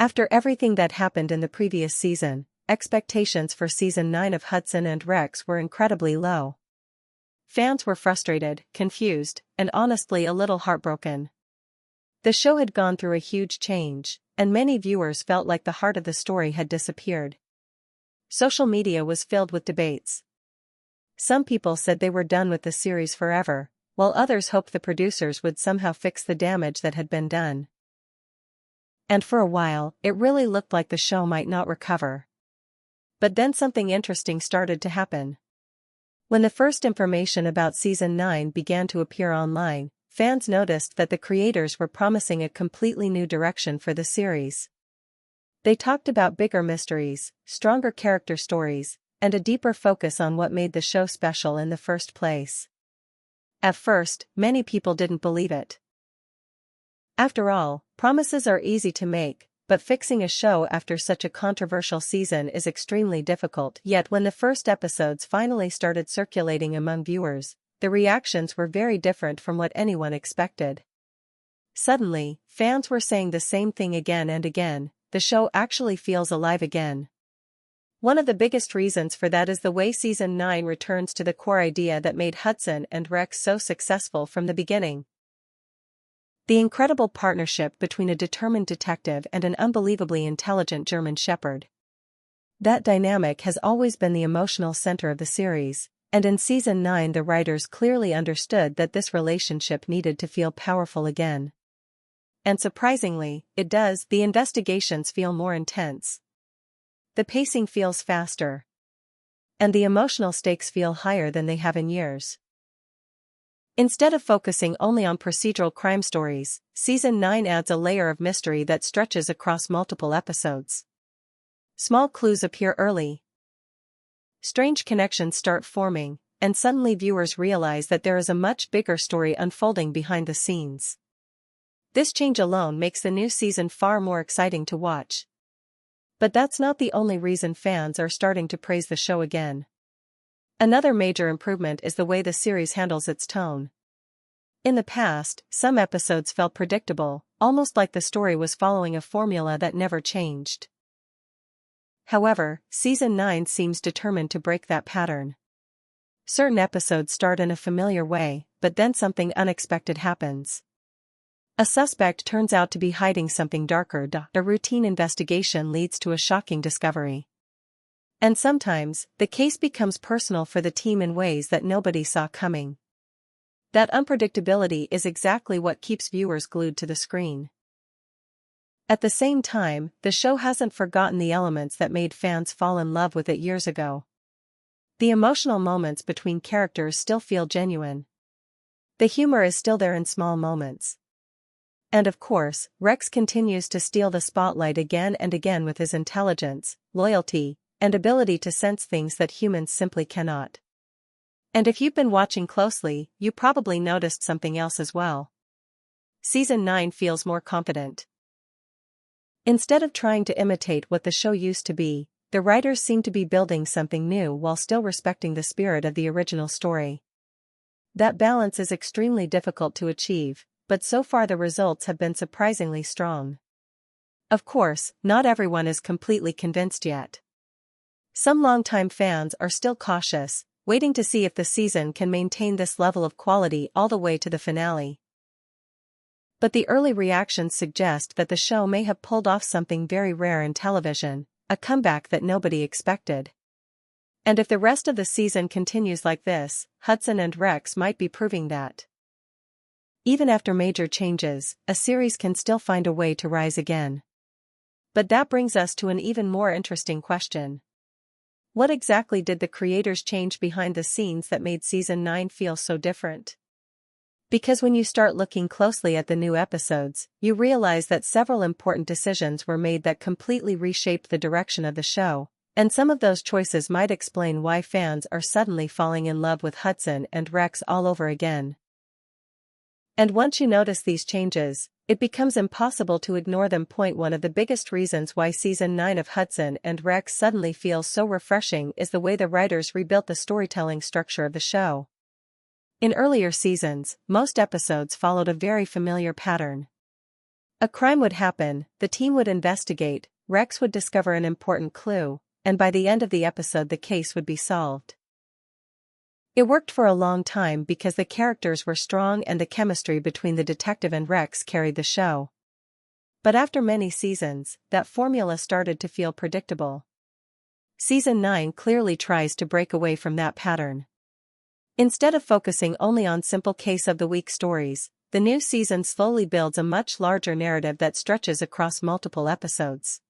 After everything that happened in the previous season, expectations for Season 9 of Hudson and Rex were incredibly low. Fans were frustrated, confused, and honestly a little heartbroken. The show had gone through a huge change, and many viewers felt like the heart of the story had disappeared. Social media was filled with debates. Some people said they were done with the series forever, while others hoped the producers would somehow fix the damage that had been done. And for a while, it really looked like the show might not recover. But then something interesting started to happen. When the first information about Season 9 began to appear online, fans noticed that the creators were promising a completely new direction for the series. They talked about bigger mysteries, stronger character stories, and a deeper focus on what made the show special in the first place. At first, many people didn't believe it. After all, promises are easy to make, but fixing a show after such a controversial season is extremely difficult. Yet when the first episodes finally started circulating among viewers, the reactions were very different from what anyone expected. Suddenly, fans were saying the same thing again and again: the show actually feels alive again. One of the biggest reasons for that is the way Season 9 returns to the core idea that made Hudson and Rex so successful from the beginning. The incredible partnership between a determined detective and an unbelievably intelligent German shepherd. That dynamic has always been the emotional center of the series, and in Season 9 the writers clearly understood that this relationship needed to feel powerful again. And surprisingly, it does. The investigations feel more intense. The pacing feels faster. And the emotional stakes feel higher than they have in years. Instead of focusing only on procedural crime stories, Season 9 adds a layer of mystery that stretches across multiple episodes. Small clues appear early. Strange connections start forming, and suddenly viewers realize that there is a much bigger story unfolding behind the scenes. This change alone makes the new season far more exciting to watch. But that's not the only reason fans are starting to praise the show again. Another major improvement is the way the series handles its tone. In the past, some episodes felt predictable, almost like the story was following a formula that never changed. However, Season 9 seems determined to break that pattern. Certain episodes start in a familiar way, but then something unexpected happens. A suspect turns out to be hiding something darker. A routine investigation leads to a shocking discovery. And sometimes, the case becomes personal for the team in ways that nobody saw coming. That unpredictability is exactly what keeps viewers glued to the screen. At the same time, the show hasn't forgotten the elements that made fans fall in love with it years ago. The emotional moments between characters still feel genuine. The humor is still there in small moments. And of course, Rex continues to steal the spotlight again and again with his intelligence, loyalty, and ability to sense things that humans simply cannot. And if you've been watching closely, you probably noticed something else as well. Season 9 feels more confident. Instead of trying to imitate what the show used to be, the writers seem to be building something new while still respecting the spirit of the original story. That balance is extremely difficult to achieve, but so far the results have been surprisingly strong. Of course, not everyone is completely convinced yet. Some longtime fans are still cautious, waiting to see if the season can maintain this level of quality all the way to the finale. But the early reactions suggest that the show may have pulled off something very rare in television, a comeback that nobody expected. And if the rest of the season continues like this, Hudson and Rex might be proving that. Even after major changes, a series can still find a way to rise again. But that brings us to an even more interesting question. What exactly did the creators change behind the scenes that made Season 9 feel so different? Because when you start looking closely at the new episodes, you realize that several important decisions were made that completely reshaped the direction of the show, and some of those choices might explain why fans are suddenly falling in love with Hudson and Rex all over again. And once you notice these changes, it becomes impossible to ignore them. One of the biggest reasons why Season 9 of Hudson and Rex suddenly feels so refreshing is the way the writers rebuilt the storytelling structure of the show. In earlier seasons, most episodes followed a very familiar pattern. A crime would happen, the team would investigate, Rex would discover an important clue, and by the end of the episode the case would be solved. It worked for a long time because the characters were strong and the chemistry between the detective and Rex carried the show. But after many seasons, that formula started to feel predictable. Season 9 clearly tries to break away from that pattern. Instead of focusing only on simple case-of-the-week stories, the new season slowly builds a much larger narrative that stretches across multiple episodes.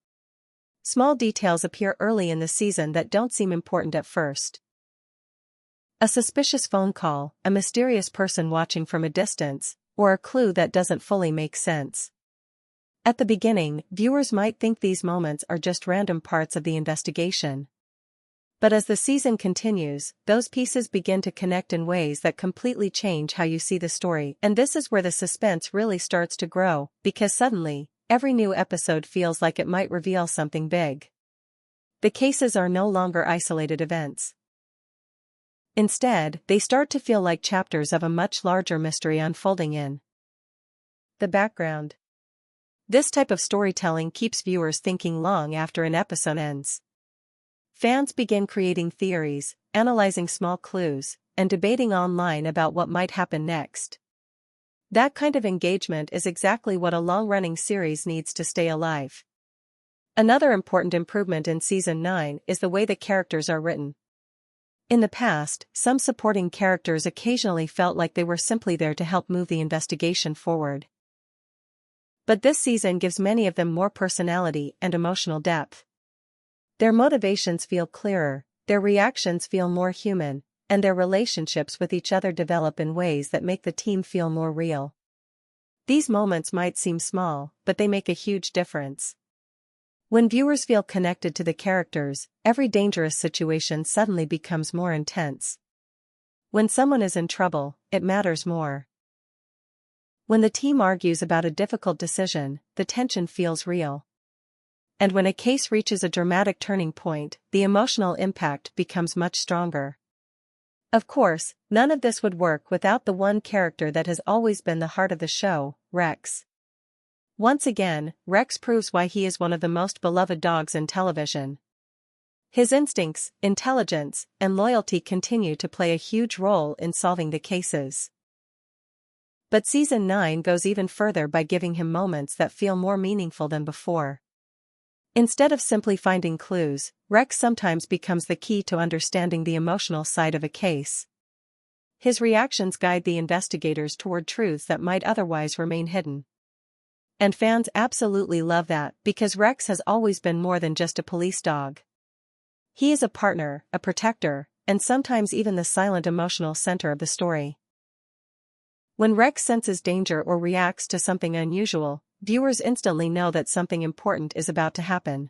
Small details appear early in the season that don't seem important at first. A suspicious phone call, a mysterious person watching from a distance, or a clue that doesn't fully make sense. At the beginning, viewers might think these moments are just random parts of the investigation. But as the season continues, those pieces begin to connect in ways that completely change how you see the story, and this is where the suspense really starts to grow, because suddenly, every new episode feels like it might reveal something big. The cases are no longer isolated events. Instead, they start to feel like chapters of a much larger mystery unfolding in the background. This type of storytelling keeps viewers thinking long after an episode ends. Fans begin creating theories, analyzing small clues, and debating online about what might happen next. That kind of engagement is exactly what a long-running series needs to stay alive. Another important improvement in Season 9 is the way the characters are written. In the past, some supporting characters occasionally felt like they were simply there to help move the investigation forward. But this season gives many of them more personality and emotional depth. Their motivations feel clearer, their reactions feel more human, and their relationships with each other develop in ways that make the team feel more real. These moments might seem small, but they make a huge difference. When viewers feel connected to the characters, every dangerous situation suddenly becomes more intense. When someone is in trouble, it matters more. When the team argues about a difficult decision, the tension feels real. And when a case reaches a dramatic turning point, the emotional impact becomes much stronger. Of course, none of this would work without the one character that has always been the heart of the show, Rex. Once again, Rex proves why he is one of the most beloved dogs in television. His instincts, intelligence, and loyalty continue to play a huge role in solving the cases. But Season 9 goes even further by giving him moments that feel more meaningful than before. Instead of simply finding clues, Rex sometimes becomes the key to understanding the emotional side of a case. His reactions guide the investigators toward truths that might otherwise remain hidden. And fans absolutely love that because Rex has always been more than just a police dog. He is a partner, a protector, and sometimes even the silent emotional center of the story. When Rex senses danger or reacts to something unusual, viewers instantly know that something important is about to happen.